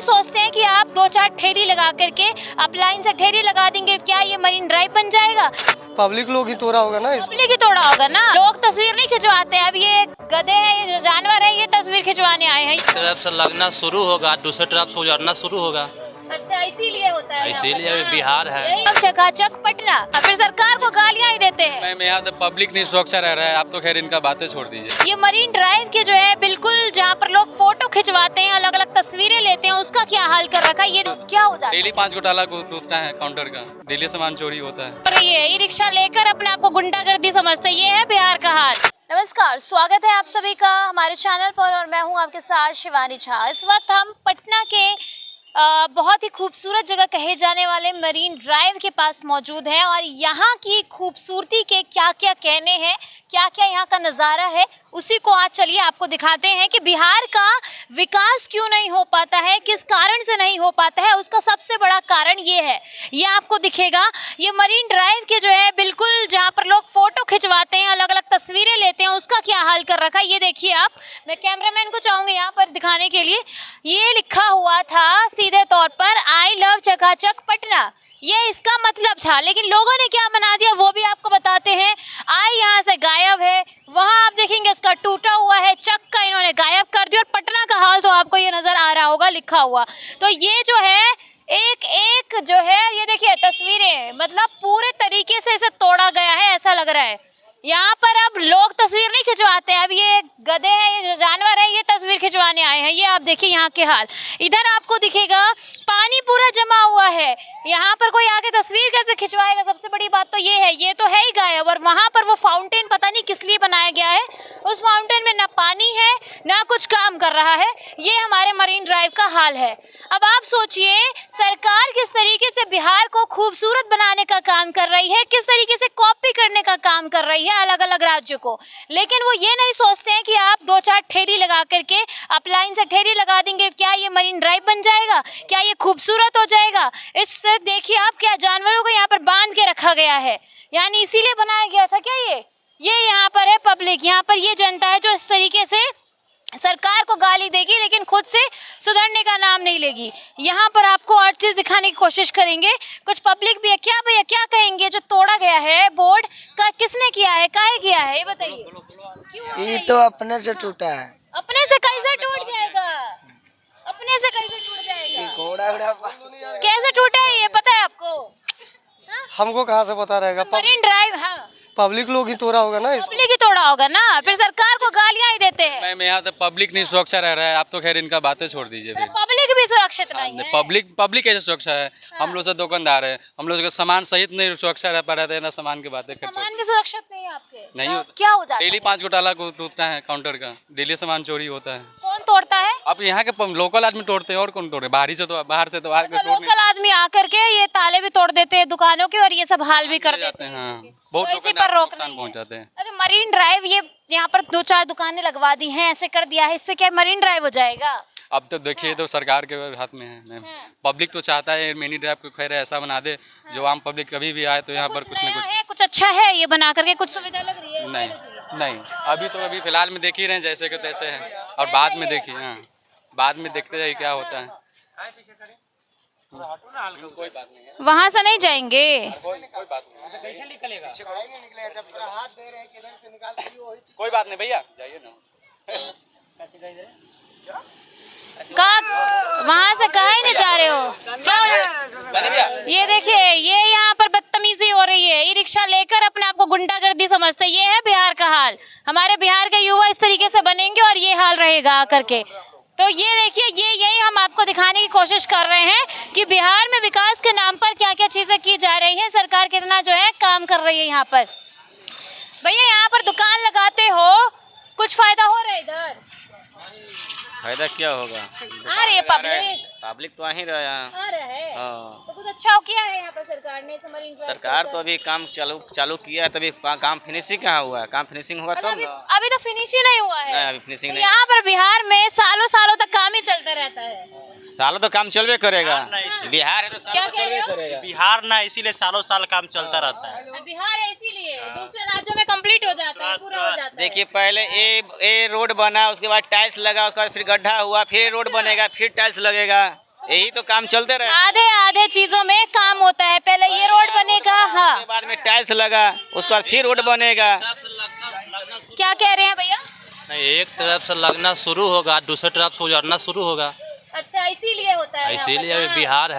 सोचते हैं कि आप दो चार ठेली लगा करके आप लाइन से ठेली लगा देंगे, क्या ये मरीन ड्राइव बन जाएगा? पब्लिक लोग ही तोड़ा होगा ना पब्लिक ही तोड़ा होगा ना। लोग तस्वीर नहीं खिंचवाते हैं। अब ये गधे हैं, ये जानवर है, ये तस्वीर खिंचवाने आए हैं। तरफ से लगना शुरू होगा, दूसरे तरफ से उजड़ना शुरू होगा। अच्छा, इसीलिए होता है। इसीलिए बिहार है। यही चकाचक पटना, फिर सरकार को गालियां ही देते हैं। मैम यहाँ तो पब्लिक नहीं सुरक्षा रह रहा है। आप तो खैर इनका बातें छोड़ दीजिए। ये मरीन ड्राइव के जो है बिल्कुल जहाँ पर लोग फोटो खिंचवाते हैं, अलग अलग तस्वीरें लेते हैं, उसका क्या हाल कर रखा है? ये क्या हो जाता है? डेली 5 घोटाला टूटता है काउंटर का, डेली सामान चोरी होता है। और ये ई रिक्शा लेकर अपने आप को गुंडागर्दी समझते हैं। ये है बिहार का हाल। नमस्कार, स्वागत है आप सभी का हमारे चैनल पर और मैं हूं आपके साथ शिवानी झा। इस वक्त हम पटना के बहुत ही खूबसूरत जगह कहे जाने वाले मरीन ड्राइव के पास मौजूद हैं और यहाँ की खूबसूरती के क्या क्या कहने हैं, क्या क्या यहाँ का नज़ारा है, उसी को आज चलिए आपको दिखाते हैं कि बिहार का विकास क्यों नहीं हो पाता है, किस कारण से नहीं हो पाता है। उसका सबसे बड़ा कारण ये है, ये आपको दिखेगा। ये मरीन ड्राइव के जो है बिल्कुल जहाँ पर लोग फोटो खिंचवाते हैं, अलग अलग तस्वीरें लेते हैं, उसका क्या हाल कर रखा है ये देखिए आप। मैं कैमरामैन को चाहूँगी यहाँ पर दिखाने के लिए। ये लिखा हुआ था सीधे तौर पर, आई लव चकाचक पटना, ये इसका मतलब था। लेकिन लोगों ने क्या बना दिया वो भी आपको बताते हैं। आई यहाँ से गायब है, वहाँ आप देखेंगे इसका टूटा हुआ है, चक्का इन्होंने गायब कर दिया और पटना का हाल तो आपको ये नजर आ रहा होगा लिखा हुआ। तो ये जो है एक एक जो है ये देखिए तस्वीरें, मतलब पूरे तरीके से इसे तोड़ा गया है ऐसा लग रहा है। यहाँ पर अब लोग तस्वीर नहीं खिंचवाते हैं। अब ये गधे हैं, ये जानवर है, ये तस्वीर खिंचवाने आए हैं। ये आप देखिए यहाँ के हाल। इधर आपको दिखेगा पानी पूरा जमा हुआ है, यहाँ पर कोई आके तस्वीर कैसे खिंचवाएगा? सबसे बड़ी बात तो ये है, ये तो है ही गायब। और वहाँ पर वो फाउंटेन पता नहीं किस लिए बनाया गया है, उस फाउंटेन में ना पानी है ना कुछ काम कर रहा है। ये हमारे मरीन ड्राइव का हाल है। अब आप सोचिए सरकार किस तरीके से बिहार को खूबसूरत बनाने का काम कर रही है, किस तरीके से कॉपी करने का काम कर रही है अलग अलग राज्यों को। लेकिन वो ये नहीं सोचते हैं कि आप दो चार ठेली लगा करके आप लाइन से ठेली लगा देंगे, क्या ये मरीन ड्राइव बन जाएगा? क्या ये खूबसूरत हो जाएगा? इससे देखिए आप, क्या जानवरों को यहाँ पर बांध के रखा गया है, यानी इसीलिए बनाया गया था क्या? ये यहाँ पर है पब्लिक, यहाँ पर ये जनता है जो इस तरीके से सरकार को गाली देगी लेकिन खुद से सुधरने का नाम नहीं लेगी। यहाँ पर आपको और चीज दिखाने की कोशिश करेंगे। कुछ पब्लिक भी है। क्या भैया क्या कहेंगे, जो तोड़ा गया है बोर्ड का किसने किया है, काहे किया है, ये बताइए। क्यों ये तो अपने से टूटा है। अपने से कैसे टूट जाएगा? अपने से कैसे टूट जाएगा? घोड़ा कैसे टूटा है ये पता है आपको? हमको कहाँ से पता रहेगा? मरीन ड्राइव, हाँ पब्लिक लोग ही तोड़ा होगा ना पब्लिक ही तोड़ा होगा ना, फिर सरकार को गालियां ही देते हैं। मैम यहाँ तो पब्लिक नहीं सुरक्षा रह रहा है। आप तो खैर इनका बातें छोड़ दीजिए। पब्लिक भी सुरक्षित नहीं है। पब्लिक कैसे सुरक्षा है? हम लोग से दुकानदार है, हम लोग का सामान सहित नहीं सुरक्षा रह पा रहे थे ना सामान की बातें कर। सामान भी सुरक्षित नहीं है आपके? नहीं होता। क्या हो जाता है? डेली 5 घोटाला टूटता है काउंटर का, डेली सामान चोरी होता है। कौन तोड़ता है? अब यहाँ के लोकल आदमी तोड़ते हैं और कौन तोड़े? बाहर से तो आके लोकल आदमी आकर के ये ताले भी तोड़ देते हैं दुकानों के और ये सब हाल भी कर देते हैं। हाँ, बहुत तो इसी पर रोक नुकसान पहुँचाते हैं। अरे मरीन ड्राइव, ये यहाँ पर दो चार दुकानें लगवा दी हैं, ऐसे कर दिया है, इससे क्या मरीन ड्राइव हो जाएगा? अब तो देखिए तो सरकार के हाथ में है मैम। पब्लिक तो चाहता है मिनी ड्राइव को खैर ऐसा बना दे जो आम पब्लिक कभी भी आए तो यहाँ पर कुछ न कुछ है, कुछ अच्छा है ये बना करके, कुछ सुविधा लग रही है? नहीं अभी फिलहाल में देख ही रहे हैं जैसे कि तैसे है, और बाद में देखिए। हाँ, बाद में देखते जाइए क्या होता है। कोई बात नहीं है, वहाँ से नहीं जाएंगे। कोई बात नहीं, कोई बात नहीं भैया जाइए ना। वहाँ से काहे नहीं जा रहे हो? क्या? ये देखिए ये यहाँ पर बदतमीजी हो रही है। ई रिक्शा लेकर अपने आप को गुंडागर्दी समझते हैं। ये है बिहार का हाल। हमारे बिहार के युवा इस तरीके से बनेंगे और ये हाल रहेगा आकर के। तो ये देखिए यही हम आपको दिखाने की कोशिश कर रहे हैं कि बिहार में विकास के नाम पर क्या क्या चीजें की जा रही हैं, सरकार कितना जो है काम कर रही है यहाँ पर। भैया यहाँ पर दुकान लगाते हो, कुछ फायदा हो रहा है इधर? फायदा क्या होगा? आ रही है पब्लिक तो आ ही रहा है। आ रहा है। हाँ। तो कुछ अच्छा हो किया है यहाँ पर सरकार ने? सरकार तो अभी काम चालू किया है, तभी काम फिनिशिंग कहाँ हुआ है? काम फिनिशिंग होगा तो अभी तक फिनिश ही नहीं हुआ है। नहीं, अभी फिनिशिंग नहीं। यहाँ पर बिहार में सालों सालों तक काम ही चलता रहता है। सालों तो काम चलवे करेगा। बिहार है तो क्या सालों कह रहे चलवे हो? करेगा। बिहार ना, इसीलिए सालों साल काम चलता रहता है। बिहार है इसीलिए दूसरे राज्यों में कंप्लीट हो जाता है, पूरा हो जाता है। देखिए पहले ए रोड बना, उसके बाद टाइल्स लगा, उसके बाद फिर गड्ढा हुआ, फिर रोड बनेगा, फिर टाइल्स लगेगा। तो यही तो काम चलते रहे। आधे आधे चीजों में काम होता है, पहले ये रोड बनेगा, हाँ उसके बाद में टाइल्स लगा, उसके बाद फिर रोड बनेगा। क्या कह रहे हैं भैया? नहीं, एक तरफ से लगना शुरू होगा, दूसरी तरफ से उजड़ना शुरू होगा। अच्छा, इसीलिए होता है यहाँ पर, इसीलिए हाँ। बिहार है।